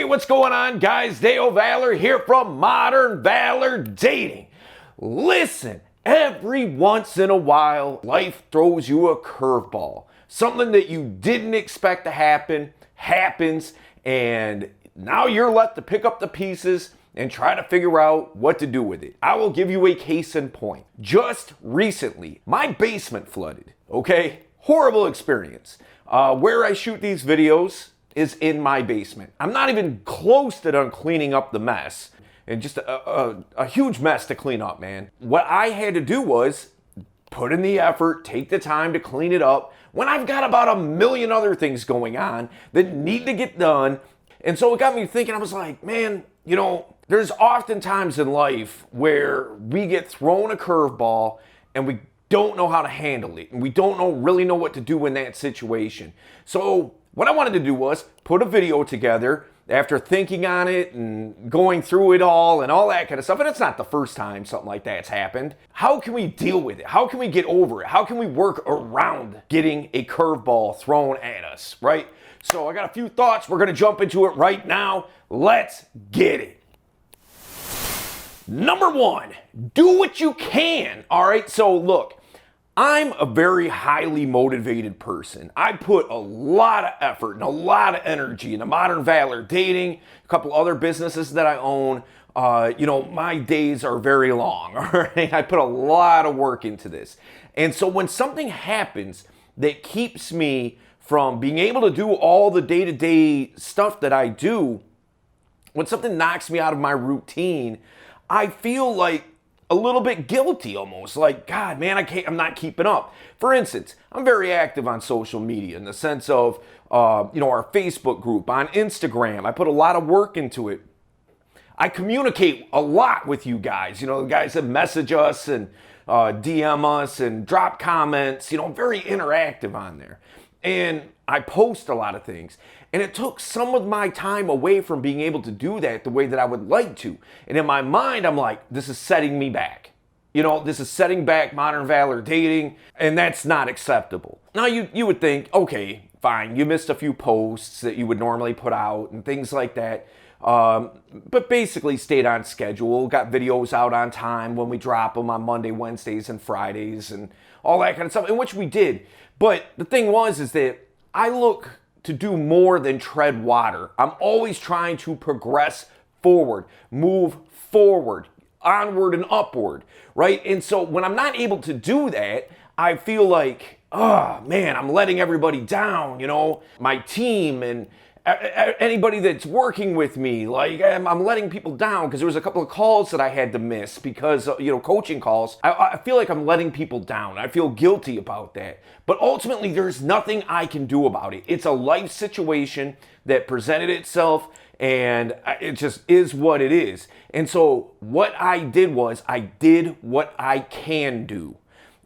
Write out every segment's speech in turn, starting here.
what's going on, guys? Dale Valor here from Modern Valor Dating. Listen, every once in a while, life throws you a curveball. Something that you didn't expect to happen happens, and now you're left to pick up the pieces and try to figure out what to do with it. I will give you a case in point. Just recently, my basement flooded, okay? Horrible experience. Where I shoot these videos is in my basement. I'm not even close to done cleaning up the mess. And just a huge mess to clean up, man. What I had to do was put in the effort, take the time to clean it up when I've got about a million other things going on that need to get done. And so it got me thinking, I was like, man, you know, there's often times in life where we get thrown a curveball and we don't know how to handle it. And we don't really know what to do in that situation. So what I wanted to do was put a video together after thinking on it and going through it all and all that kind of stuff. And it's not the first time something like that's happened. How can we deal with it? How can we get over it? How can we work around getting a curveball thrown at us, right? So I got a few thoughts. We're going to jump into it right now. Let's get it. Number one, do what you can. All right. So look, I'm a very highly motivated person. I put a lot of effort and a lot of energy into Modern Valor Dating, a couple other businesses that I own. You know, my days are very long, all right? I put a lot of work into this. And so when something happens that keeps me from being able to do all the day-to-day stuff that I do, when something knocks me out of my routine, I feel like a little bit guilty almost, like, God, man, I'm not keeping up. For instance, I'm very active on social media in the sense of, you know, our Facebook group, on Instagram. I put a lot of work into it. I communicate a lot with you guys, you know, the guys that message us and DM us and drop comments, you know, very interactive on there. And I post a lot of things. And it took some of my time away from being able to do that the way that I would like to. And in my mind, I'm like, this is setting me back. You know, this is setting back Modern Valor Dating, and that's not acceptable. Now, you would think, okay, fine, you missed a few posts that you would normally put out and things like that. But basically stayed on schedule, got videos out on time when we drop them on Monday, Wednesdays, and Fridays, and all that kind of stuff, in which we did. But the thing is that I look to do more than tread water. I'm always trying to progress forward, move forward, onward and upward, right? And so when I'm not able to do that, I feel like, oh man, I'm letting everybody down, you know, my team and anybody that's working with me. Like, I'm letting people down because there was a couple of calls that I had to miss because, you know, coaching calls. I feel like I'm letting people down. I feel guilty about that. But ultimately, there's nothing I can do about it. It's a life situation that presented itself, and it just is what it is. And so what I did was I did what I can do.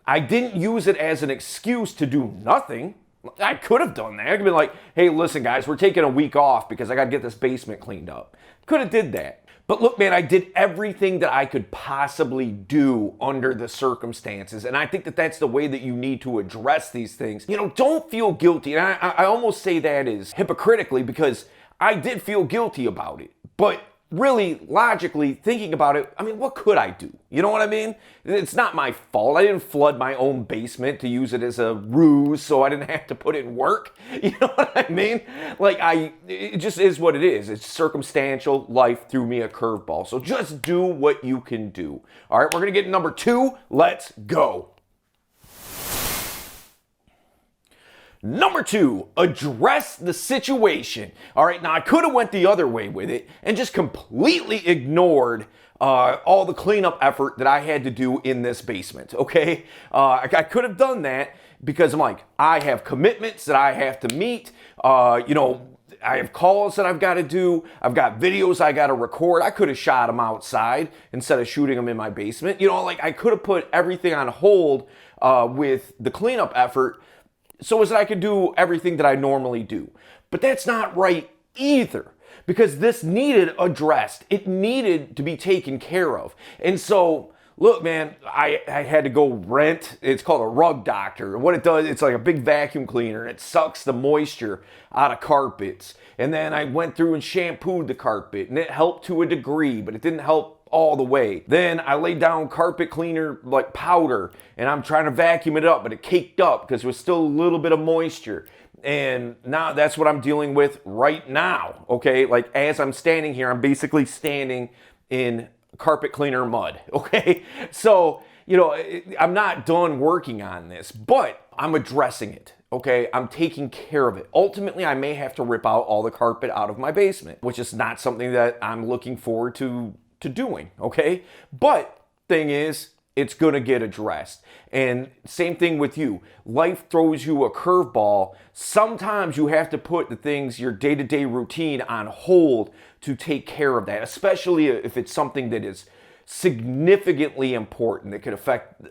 I didn't use it as an excuse to do nothing. I could have done that. I could have been like, hey, listen, guys, we're taking a week off because I got to get this basement cleaned up. Could have did that. But look, man, I did everything that I could possibly do under the circumstances. And I think that that's the way that you need to address these things. You know, don't feel guilty. And I almost say that is hypocritically because I did feel guilty about it. But really, logically, thinking about it, I mean, what could I do? You know what I mean? It's not my fault. I didn't flood my own basement to use it as a ruse so I didn't have to put in work. You know what I mean? Like, it just is what it is. It's circumstantial. Life threw me a curveball. So just do what you can do. All right, we're going to get number 2. Let's go. Number 2, address the situation. All right, now I could have went the other way with it and just completely ignored all the cleanup effort that I had to do in this basement, okay? I could have done that because I'm like, I have commitments that I have to meet. You know, I have calls that I've got to do. I've got videos I got to record. I could have shot them outside instead of shooting them in my basement. You know, like I could have put everything on hold with the cleanup effort so as I could do everything that I normally do. But that's not right either, because this needed addressed. It needed to be taken care of. And so Look, man, I had to go rent. It's called a rug doctor. And what it does, it's like a big vacuum cleaner, and it sucks the moisture out of carpets. And then I went through and shampooed the carpet, and it helped to a degree, but it didn't help all the way. Then I laid down carpet cleaner like powder, and I'm trying to vacuum it up, but it caked up because there was still a little bit of moisture. And now that's what I'm dealing with right now, okay? Like as I'm standing here, I'm basically standing in carpet cleaner mud, okay? So, I'm not done working on this, but I'm addressing it, okay? I'm taking care of it. Ultimately, I may have to rip out all the carpet out of my basement, which is not something that I'm looking forward to doing, okay? But thing is, it's gonna get addressed. And same thing with you. Life throws you a curveball. Sometimes you have to put the things, your day-to-day routine on hold to take care of that, especially if it's something that is significantly important that could affect,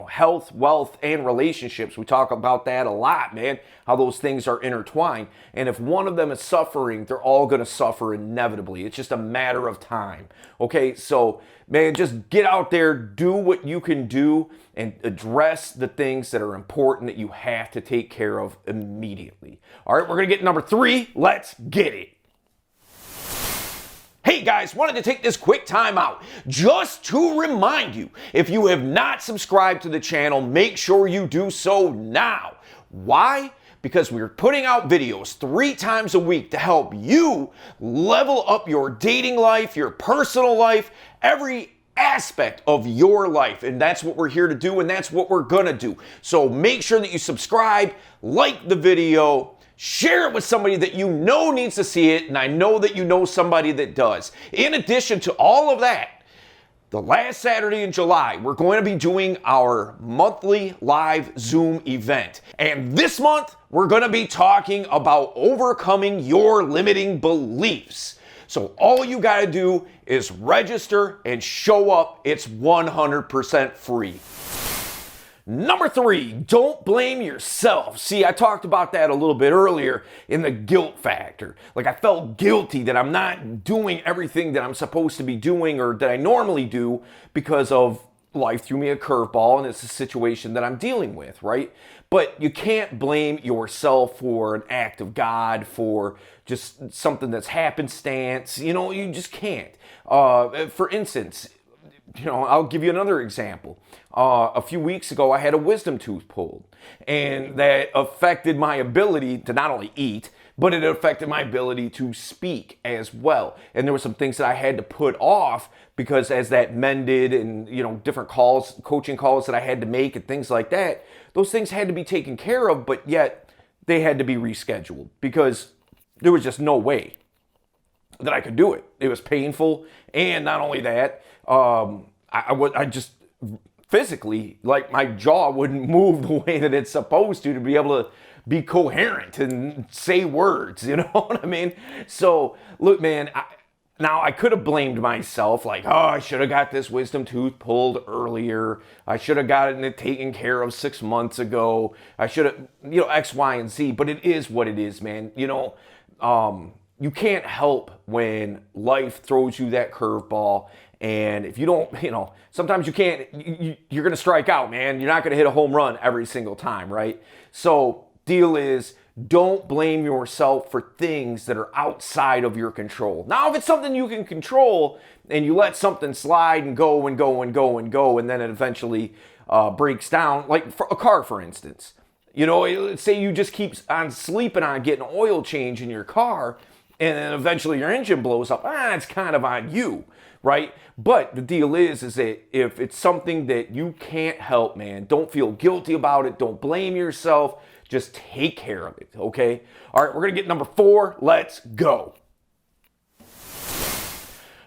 health, wealth, and relationships. We talk about that a lot, man, how those things are intertwined. And if one of them is suffering, they're all going to suffer inevitably. It's just a matter of time. Okay, so man, just get out there, do what you can do, and address the things that are important that you have to take care of immediately. All right, we're going to get number 3. Let's get it. Hey guys, wanted to take this quick time out just to remind you, if you have not subscribed to the channel, make sure you do so now. Why? Because we're putting out videos 3 times a week to help you level up your dating life, your personal life, every aspect of your life. And that's what we're here to do, and that's what we're gonna do. So make sure that you subscribe, like the video, share it with somebody that you know needs to see it, and I know that you know somebody that does. In addition to all of that, the last Saturday in July, we're going to be doing our monthly live Zoom event. And this month, we're going to be talking about overcoming your limiting beliefs. So all you got to do is register and show up. It's 100% free. Number 3, don't blame yourself. See, I talked about that a little bit earlier in the guilt factor. Like I felt guilty that I'm not doing everything that I'm supposed to be doing or that I normally do because of life threw me a curveball and it's a situation that I'm dealing with, right? But you can't blame yourself for an act of God, for just something that's happenstance. You just can't. For instance, I'll give you another example. A few weeks ago, I had a wisdom tooth pulled, and that affected my ability to not only eat, but it affected my ability to speak as well. And there were some things that I had to put off because as that mended and, different calls, coaching calls that I had to make and things like that, those things had to be taken care of, but yet they had to be rescheduled because there was just no way that I could do it. It was painful. And not only that, I just physically, like my jaw wouldn't move the way that it's supposed to be able to be coherent and say words, you know what I mean? So look, man, I could have blamed myself like, oh, I should have got this wisdom tooth pulled earlier. I should have gotten it taken care of 6 months ago. I should have, X, Y, and Z, but it is what it is, man. You can't help when life throws you that curveball. And if you don't, sometimes you can't, you're going to strike out, man. You're not going to hit a home run every single time, right? So deal is, don't blame yourself for things that are outside of your control. Now, if it's something you can control and you let something slide and go and go and go and go, and then it eventually breaks down, like for a car, for instance. Let's say you just keep on sleeping on getting an oil change in your car, and then eventually your engine blows up. It's kind of on you, right? But the deal is that if it's something that you can't help, man, don't feel guilty about it. Don't blame yourself. Just take care of it, okay? All right, we're going to get number 4. Let's go.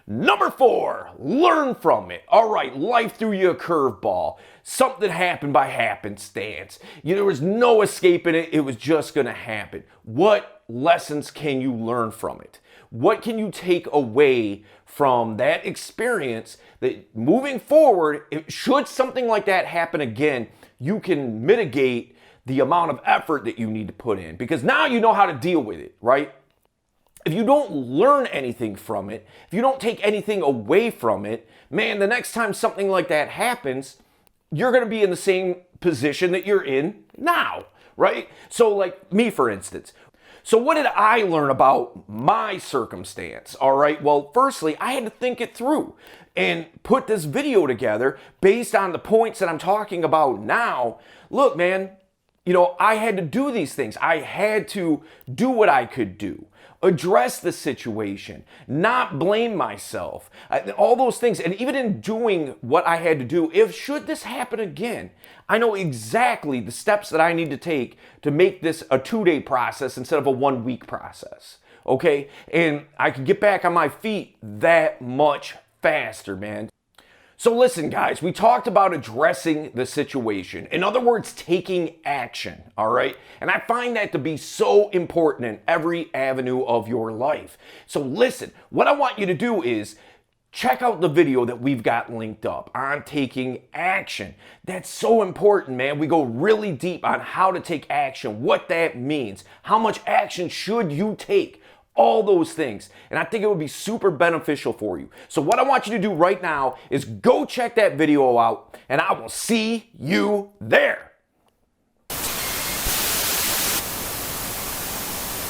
Number 4, learn from it. All right, life threw you a curveball. Something happened by happenstance. There was no escaping it. It was just going to happen. What lessons can you learn from it? What can you take away from that experience that moving forward, should something like that happen again, you can mitigate the amount of effort that you need to put in because now you know how to deal with it, right? if you don't learn anything from it, if you don't take anything away from it, man, the next time something like that happens, you're going to be in the same position that you're in now, right? So like me, for instance. So what did I learn about my circumstance? All right. Well, firstly, I had to think it through and put this video together based on the points that I'm talking about now. Look, man, I had to do these things. I had to do what I could do, address the situation, not blame myself, all those things. And even in doing what I had to do, if should this happen again, I know exactly the steps that I need to take to make this a 2-day process instead of a 1-week process. Okay? And I can get back on my feet that much faster, man. So listen, guys, we talked about addressing the situation. In other words, taking action, all right? And I find that to be so important in every avenue of your life. So listen, what I want you to do is check out the video that we've got linked up on taking action. That's so important, man. We go really deep on how to take action, what that means, how much action should you take, all those things. And I think it would be super beneficial for you. So what I want you to do right now is go check that video out, and I will see you there.